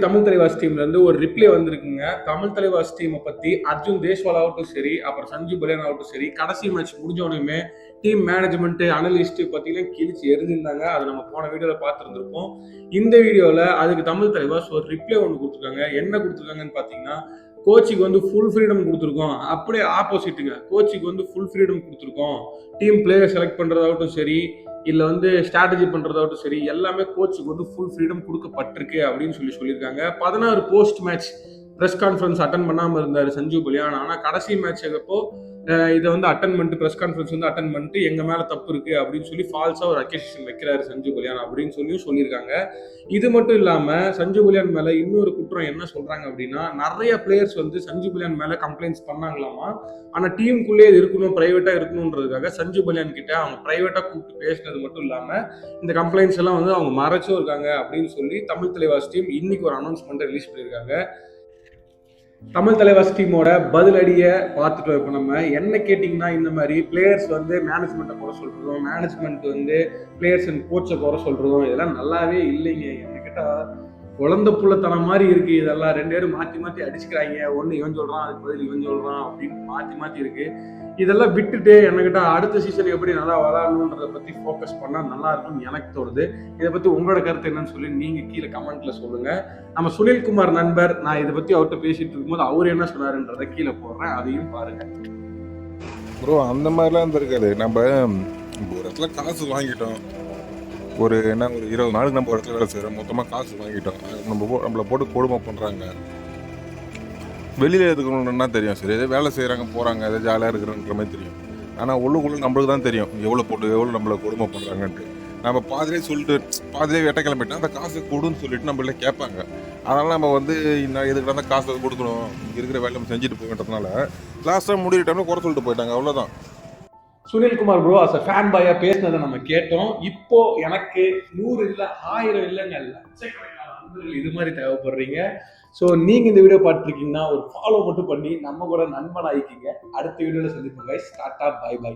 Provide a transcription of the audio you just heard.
தமிழ் தலைவாஸ் டீம்ல இருந்து ஒரு ரிப்ளை வந்திருக்குங்க. தமிழ் தலைவாஸ் டீமை பத்தி அர்ஜுன் தேஷ்வால் ஆகட்டும் சரி, அப்புறம் சஞ்சு பலியான் ஆகட்டும் சரி, கடைசி மேட்ச் முடிஞ்சோடனே டீம் மேனேஜ்மெண்ட் அனலிஸ்ட் பார்த்தீங்கன்னா கிழிச்சு எரிஞ்சிருந்தாங்க. அதை நம்ம போன வீடியோவில் பார்த்துருந்துருப்போம். இந்த வீடியோவில் அதுக்கு தமிழ் தலைவாஸ் ஒரு ரிப்ளை ஒன்று கொடுத்துருக்காங்க. என்ன கொடுத்துருக்காங்கன்னு பார்த்தீங்கன்னா, கோச்சுக்கு வந்து ஃபுல் ஃப்ரீடம் கொடுத்துருக்கோம். அப்படியே ஆப்போசிட்டுங்க, கோச்சுக்கு வந்து ஃபுல் ஃப்ரீடம் கொடுத்துருக்கோம். டீம் பிளேயர் செலக்ட் பண்ணுறதாகட்டும் சரி, இல்லை வந்து ஸ்ட்ராட்டஜி பண்ணுறதாகட்டும் சரி, எல்லாமே கோச்சுக்கு வந்து ஃபுல் ஃப்ரீடம் கொடுக்கப்பட்டிருக்கு அப்படின்னு சொல்லியிருக்காங்க. 16 post match press conference attend பண்ணாமல் இருந்தார் சஞ்சு பலியான். ஆனால் கடைசி மேட்ச் அப்போ இதை வந்து அட்டன் பண்ணிட்டு ப்ரெஸ் கான்ஃபரன்ஸ் வந்து அட்டன் பண்ணிட்டு எங்கள் மேலே தப்பு இருக்குது அப்படின்னு சொல்லி ஃபால்ஸாக ஒரு அக்யூசேஷன் வைக்கிறாரு சஞ்சு பலியான் அப்படின்னு சொல்லியிருக்காங்க. இது மட்டும் இல்லாமல் சஞ்சு பலியான் மேலே இன்னொரு குற்றம் என்ன சொல்கிறாங்க அப்படின்னா, நிறைய பிளேயர்ஸ் வந்து சஞ்சு பலியான் மேலே கம்ப்ளைண்ட்ஸ் பண்ணாங்களாமா. ஆனால் டீமுக்குள்ளே இருக்கணும், ப்ரைவேட்டாக இருக்கணுன்றதுக்காக சஞ்சு பலியான் கிட்ட அவங்க ப்ரைவேட்டாக கூப்பிட்டு பேசினது மட்டும் இல்லாமல் இந்த கம்ப்ளைண்ட்ஸ் எல்லாம் வந்து அவங்க மறைச்சும் இருக்காங்க அப்படின்னு சொல்லி தமிழ் தலைவாஸ் டீம் இன்னைக்கு ஒரு அனௌன்ஸ்மெண்ட்டை ரிலீஸ் பண்ணியிருக்காங்க. தமிழ் தலைவாஸ் டீமோட பதிலடியை பார்த்துட்டோம். இப்போ நம்ம என்ன கேட்டிங்கன்னா, இந்த மாதிரி பிளேயர்ஸ் வந்து மேனேஜ்மெண்ட்டை குறை சொல்கிறதும், மேனேஜ்மெண்ட் வந்து பிளேயர்ஸ் அண்ட் கோச்சை குறை சொல்கிறதும் இதெல்லாம் நல்லாவே இல்லைங்க. என்ன கேட்டால் குழந்தை புள்ளத்தனம் மாதிரி இருக்கு. இதெல்லாம் 2 பேரும் மாற்றி மாற்றி அடிச்சுக்கிறாங்க. ஒன்று இவன் சொல்கிறான், அதுக்கு பதில் இவன் சொல்கிறான் அப்படின்னு மாற்றி இருக்கு. இதெல்லாம் விட்டுட்டு என்னக்கிட்ட அடுத்த சீசன் எப்படி நல்லா விளாடணுன்றதை பற்றி ஃபோக்கஸ் பண்ணால் நல்லா இருக்கும்னு எனக்கு தோணுது. இதை பற்றி உங்களோட கருத்து என்னன்னு சொல்லி நீங்கள் கீழே கமெண்ட்ல சொல்லுங்கள். நம்ம சுனில்குமார் நண்பர், நான் இதை பற்றி அவர்கிட்ட பேசிட்டு இருக்கும்போது அவர் என்ன சொன்னாருன்றதை கீழே போடுறேன், அதையும் பாருங்க. ப்ரோ அந்த மாதிரிலாம் இருந்திருக்காது. நம்ம ஒரு இடத்துல காசு வாங்கிட்டோம், ஒரு 20 நாளுக்கு நம்ம ஒரு இடத்துல வேலை செய்கிறோம், மொத்தமாக காசு வாங்கிட்டோம், நம்மளை போட்டு கொடுமை பண்ணுறாங்க. வெளியில் இருக்கணும்னா தெரியும், சரி எதோ வேலை செய்கிறாங்க போகிறாங்க, எதோ ஜாலியாக இருக்கிறன்ற மாதிரி தெரியும். ஆனால் உள்ளுக்குள்ளே நம்மளுக்கு தான் தெரியும் எவ்வளோ நம்மளை கொடுமை பண்ணுறாங்கன்ட்டு. நம்ம பாதிலே சொல்லிட்டு பாதிலே வெட்ட கிளம்பிட்டோம், அந்த காசு கொடுன்னு சொல்லிட்டு நம்மள கேட்பாங்க. அதனால் நம்ம வந்து நான் எதுக்கு அந்த காசை கொடுக்கணும், இங்கே இருக்கிற வேலை நம்ம செஞ்சுட்டு போகின்றதுனால லாஸ்ட்டாக முடிகிற டைமில் குறை சொல்லிட்டு போயிட்டாங்க, அவ்வளோதான். Sunilkumar bro as a fan பாயா பேசினதை நம்ம கேட்டோம். இப்போ எனக்கு 100 இல்லை 1000 இல்லைங்க, லட்சக்கணக்கான நண்பர்கள் இது மாதிரி தேவைப்படுறீங்க. ஸோ நீங்கள் இந்த வீடியோ பார்த்துருக்கீங்கன்னா ஒரு ஃபாலோ மட்டும் பண்ணி நம்ம கூட நண்பன் ஆகிக்கிங்க. அடுத்த வீடியோவில் சந்திப்போம் கைஸ். Tata, by by.